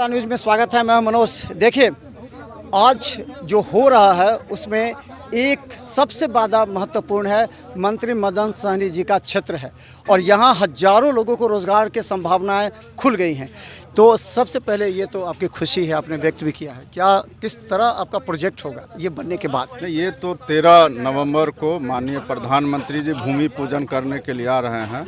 Mithila news में स्वागत है। मैं मनोज। देखिए, आज जो हो रहा है उसमें एक सबसे ज़्यादा महत्वपूर्ण है, मंत्री मदन सहनी जी का क्षेत्र है और यहाँ हजारों लोगों को रोज़गार की संभावनाएं खुल गई हैं। तो सबसे पहले ये तो आपकी खुशी है, आपने व्यक्त भी किया है, क्या किस तरह आपका प्रोजेक्ट होगा ये बनने के बाद? ये तो 13 नवंबर को माननीय प्रधानमंत्री जी भूमि पूजन करने के लिए आ रहे हैं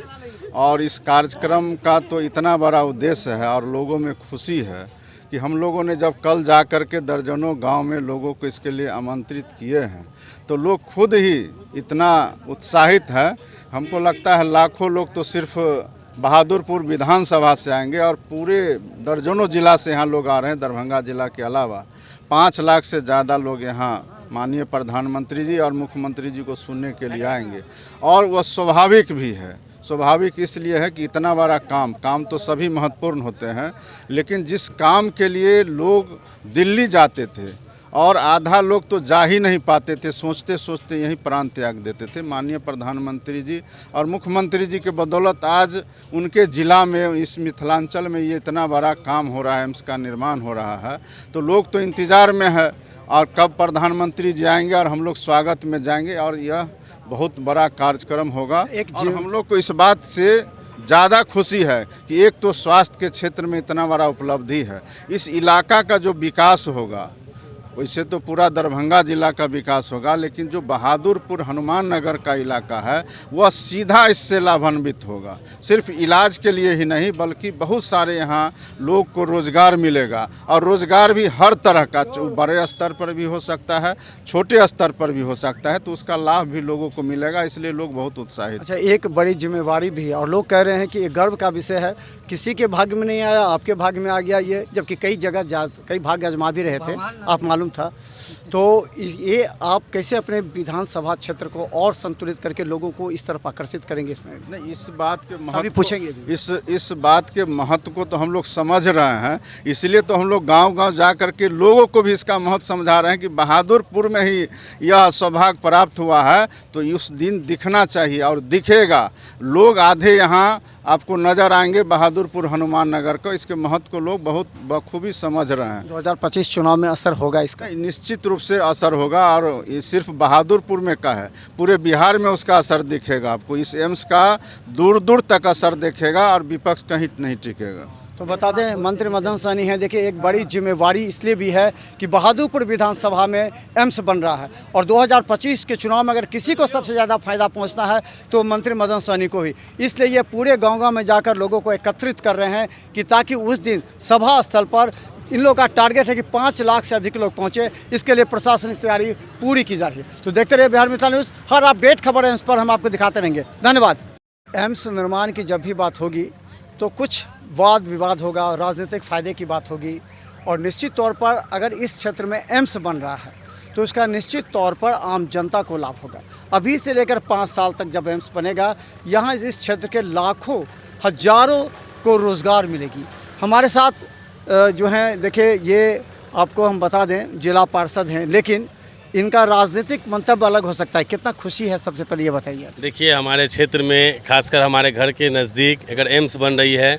और इस कार्यक्रम का तो इतना बड़ा उद्देश्य है और लोगों में खुशी है कि हम लोगों ने जब कल जा कर के दर्जनों गांव में लोगों को इसके लिए आमंत्रित किए हैं तो लोग खुद ही इतना उत्साहित है। हमको लगता है लाखों लोग तो सिर्फ बहादुरपुर विधानसभा से आएंगे और पूरे दर्जनों जिला से यहाँ लोग आ रहे हैं। दरभंगा जिला के अलावा 5 लाख से ज़्यादा लोग यहाँ माननीय प्रधानमंत्री जी और मुख्यमंत्री जी को सुनने के लिए आएंगे और वह स्वाभाविक भी है। स्वाभाविक इसलिए है कि इतना बड़ा काम तो सभी महत्वपूर्ण होते हैं, लेकिन जिस काम के लिए लोग दिल्ली जाते थे और आधा लोग तो जा ही नहीं पाते थे, सोचते सोचते यहीं प्राण त्याग देते थे, माननीय प्रधानमंत्री जी और मुख्यमंत्री जी के बदौलत आज उनके ज़िला में, इस मिथिलांचल में ये इतना बड़ा काम हो रहा है, एम्स का निर्माण हो रहा है। तो लोग तो इंतज़ार में है और कब प्रधानमंत्री जी आएंगे और हम लोग स्वागत में जाएंगे और यह बहुत बड़ा कार्यक्रम होगा। और हम लोग को इस बात से ज़्यादा खुशी है कि एक तो स्वास्थ्य के क्षेत्र में इतना बड़ा उपलब्धि है, इस इलाका का जो विकास होगा वैसे तो पूरा दरभंगा जिला का विकास होगा, लेकिन जो बहादुरपुर हनुमान नगर का इलाका है वह सीधा इससे लाभान्वित होगा। सिर्फ इलाज के लिए ही नहीं बल्कि बहुत सारे यहाँ लोग को रोज़गार मिलेगा और रोज़गार भी हर तरह का, बड़े स्तर पर भी हो सकता है, छोटे स्तर पर भी हो सकता है, तो उसका लाभ भी लोगों को मिलेगा, इसलिए लोग बहुत उत्साहित। अच्छा, एक बड़ी जिम्मेवारी भी है और लोग कह रहे हैं कि ये गर्व का विषय है, किसी के भाग्य में नहीं आया, आपके भाग्य में आ गया ये, जबकि कई भाग्य आजमा भी रहे थे, आप मालूम था। तो ये आप कैसे अपने विधानसभा क्षेत्र को और संतुलित करके लोगों को इस तरफ आकर्षित करेंगे? इसमें नहीं, इस बात के महत्व पूछेंगे, इस बात के महत्व को तो हम लोग समझ रहे हैं, इसलिए तो हम लोग गांव-गांव जा कर के लोगों को भी इसका महत्व समझा रहे हैं कि बहादुरपुर में ही यह सौभाग्य प्राप्त हुआ है तो उस दिन दिखना चाहिए और दिखेगा। लोग आधे यहाँ आपको नज़र आएंगे बहादुरपुर हनुमान नगर को, इसके महत्व को लोग बहुत बखूबी समझ रहे हैं। 2025 चुनाव में असर होगा इसका? निश्चित रूप से असर होगा और ये सिर्फ बहादुरपुर में का है, पूरे बिहार में उसका असर दिखेगा। आपको इस एम्स का दूर दूर तक असर दिखेगा और विपक्ष कहीं नहीं टिकेगा। तो बता दें, मंत्री मदन सहनी हैं। देखिए, एक बड़ी जिम्मेवारी इसलिए भी है कि बहादुरपुर विधानसभा में एम्स बन रहा है और 2025 के चुनाव में अगर किसी को सबसे ज़्यादा फायदा पहुंचना है तो मंत्री मदन सहनी को ही। इसलिए ये पूरे गांव-गांव में जाकर लोगों को एकत्रित कर रहे हैं कि ताकि उस दिन सभा स्थल पर इन लोगों का टारगेट है कि 5 लाख से अधिक लोग पहुँचे, इसके लिए प्रशासनिक तैयारी पूरी की जा रही है। तो देखते रहिए बिहार मिथिला न्यूज़, हर अपडेट खबर एम्स पर हम आपको दिखाते रहेंगे। धन्यवाद। एम्स निर्माण की जब भी बात होगी तो कुछ वाद विवाद होगा, राजनीतिक फ़ायदे की बात होगी और निश्चित तौर पर अगर इस क्षेत्र में एम्स बन रहा है तो उसका निश्चित तौर पर आम जनता को लाभ होगा। अभी से लेकर 5 साल तक जब एम्स बनेगा, यहाँ इस क्षेत्र के लाखों हजारों को रोज़गार मिलेगी। हमारे साथ जो हैं, देखिए, ये आपको हम बता दें जिला पार्षद हैं, लेकिन इनका राजनीतिक मंतव्य अलग हो सकता है। कितना खुशी है, सबसे पहले ये बताइए। देखिए, हमारे क्षेत्र में खासकर हमारे घर के नज़दीक अगर एम्स बन रही है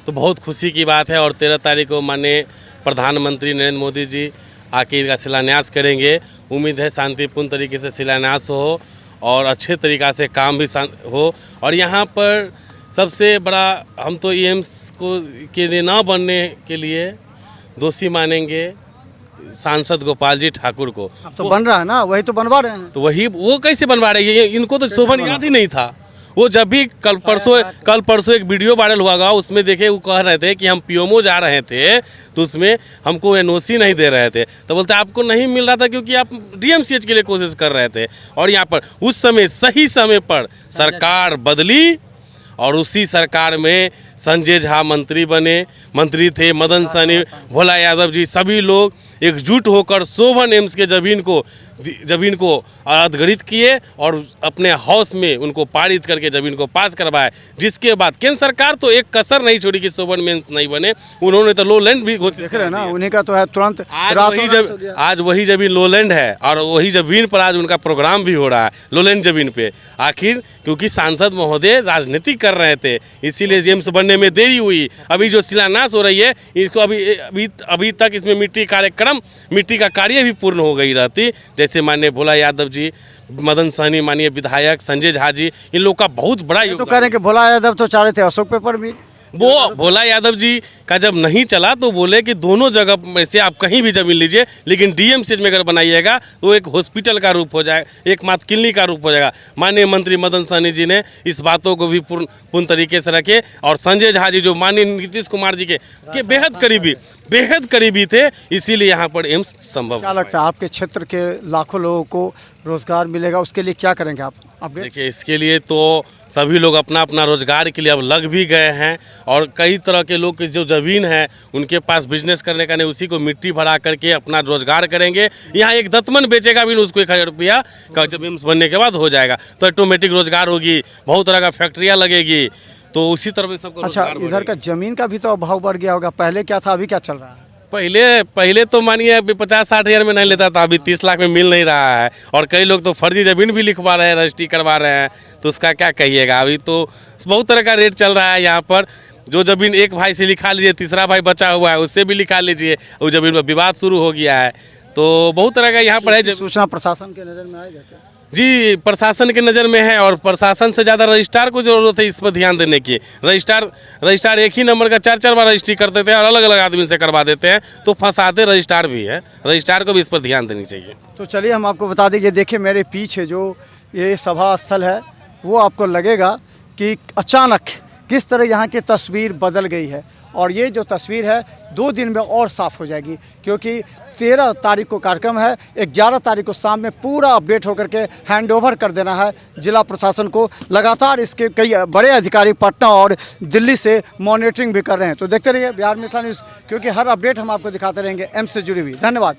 तो बहुत खुशी की बात है और 13 तारीख को माननीय प्रधानमंत्री नरेंद्र मोदी जी आके इसका शिलान्यास करेंगे। उम्मीद है शांतिपूर्ण तरीके से शिलान्यास हो और अच्छे तरीक़ा से काम भी हो। और यहाँ पर सबसे बड़ा हम तो एम्स को के लिए ना बनने के लिए दोषी मानेंगे सांसद गोपाल जी ठाकुर को। अब तो बन रहा है ना, वही तो बनवा रहे हैं। तो वही वो कैसे बनवा रही है? इनको तो शोभन याद ही नहीं था। वो जब भी कल परसों एक वीडियो वायरल हुआ, उसमें देखे वो कह रहे थे कि हम पीएमओ जा रहे थे तो उसमें हमको एनओसी नहीं दे रहे थे, तो बोलते आपको नहीं मिल रहा था क्योंकि आप डीएमसीएच के लिए कोशिश कर रहे थे। और यहाँ पर उस समय सही समय पर सरकार बदली और उसी सरकार में संजय झा मंत्री बने, मंत्री थे मदन सहनी, भोला यादव जी, सभी लोग एकजुट होकर शोभन एम्स के जमीन को अधगृहित किए और अपने हाउस में उनको पारित करके जमीन को पास करवाए, जिसके बाद केंद्र सरकार तो एक कसर नहीं छोड़ी कि शोभन एम्स नहीं बने। उन्होंने तो लोलैंड भी घोषित देख रहे हैं ना, उन्हीं का तो है तुरंत आज वही जमीन लोलैंड है और वही जमीन पर आज उनका प्रोग्राम भी हो रहा है लोलैंड जमीन पे। आखिर क्योंकि सांसद महोदय राजनीति कर रहे थे, इसीलिए एम्स बनने में देरी हुई। अभी जो शिलान्यास हो रही है इसको अभी तक इसमें मिट्टी का कार्य भी पूर्ण हो गई रहती। जैसे माननीय भोला यादव जी, मदन सहनी, माननीय विधायक संजय झा जी, इन लोग का बहुत बड़ा तो योगदान। कह रहे हैं कि भोला यादव तो चाह रहे थे अशोक पेपर भी, वो भोला यादव जी का जब नहीं चला तो बोले कि दोनों जगह में से आप कहीं भी जमीन लीजिए, लेकिन डीएमसीएच में अगर बनाइएगा तो एक हॉस्पिटल का रूप हो जाएगा, एक मात्र क्लिनिक का रूप हो जाएगा। माननीय मंत्री मदन सहनी जी ने इस बातों को भी पूर्ण तरीके से रखे और संजय झा जी जो माननीय नीतीश कुमार जी के बेहद करीबी थे, इसीलिए यहाँ पर एम्स संभव। क्या लगता है आपके क्षेत्र के लाखों लोगों को रोजगार मिलेगा, उसके लिए क्या करेंगे आप? देखिए, इसके लिए तो सभी लोग अपना अपना रोजगार के लिए अब लग भी गए हैं और कई तरह के लोग की जो ज़मीन है उनके पास बिजनेस करने का नहीं, उसी को मिट्टी भरा करके अपना रोजगार करेंगे। यहाँ एक दतमन बेचेगा भी उसको 1000 रुपया का जब एम्स बनने के बाद हो जाएगा तो ऑटोमेटिक रोजगार होगी, बहुत तरह का फैक्ट्रियाँ लगेगी, तो उसी तरह सबको। अच्छा, इधर का जमीन का भी तो अभाव बढ़ गया होगा, पहले क्या था अभी क्या चल रहा है? पहले तो मानिए अभी 50-60 हज़ार में नहीं लेता था, अभी 30 लाख में मिल नहीं रहा है और कई लोग तो फर्जी ज़मीन भी लिखवा रहे हैं, रजिस्ट्री करवा रहे हैं, तो उसका क्या कहिएगा। अभी तो बहुत तरह का रेट चल रहा है यहाँ पर। जो ज़मीन एक भाई से लिखा लीजिए, तीसरा भाई बचा हुआ है उससे भी लिखा लीजिए, वो ज़मीन में विवाद शुरू हो गया है, तो बहुत तरह का यहाँ पर है। सूचना प्रशासन के नज़र में आएगा क्या? जी, प्रशासन के नज़र में है और प्रशासन से ज़्यादा रजिस्ट्रार को ज़रूरत है इस पर ध्यान देने की। रजिस्ट्रार एक ही नंबर का 4-4 बार रजिस्ट्री कर देते हैं और अलग अलग आदमी से करवा देते हैं, तो फंसाते रजिस्ट्रार भी है। रजिस्ट्रार को भी इस पर ध्यान देनी चाहिए। तो चलिए हम आपको बता दें, ये देखिए मेरे पीछे जो ये सभा स्थल है वो आपको लगेगा कि अचानक किस तरह यहाँ की तस्वीर बदल गई है और ये जो तस्वीर है 2 दिन में और साफ़ हो जाएगी, क्योंकि 13 तारीख को कार्यक्रम है, 11 तारीख को शाम में पूरा अपडेट होकर के हैंडओवर कर देना है जिला प्रशासन को। लगातार इसके कई बड़े अधिकारी पटना और दिल्ली से मॉनिटरिंग भी कर रहे हैं। तो देखते रहिए बिहार मिथिला न्यूज़, क्योंकि हर अपडेट हम आपको दिखाते रहेंगे एम्स से जुड़ी हुई। धन्यवाद।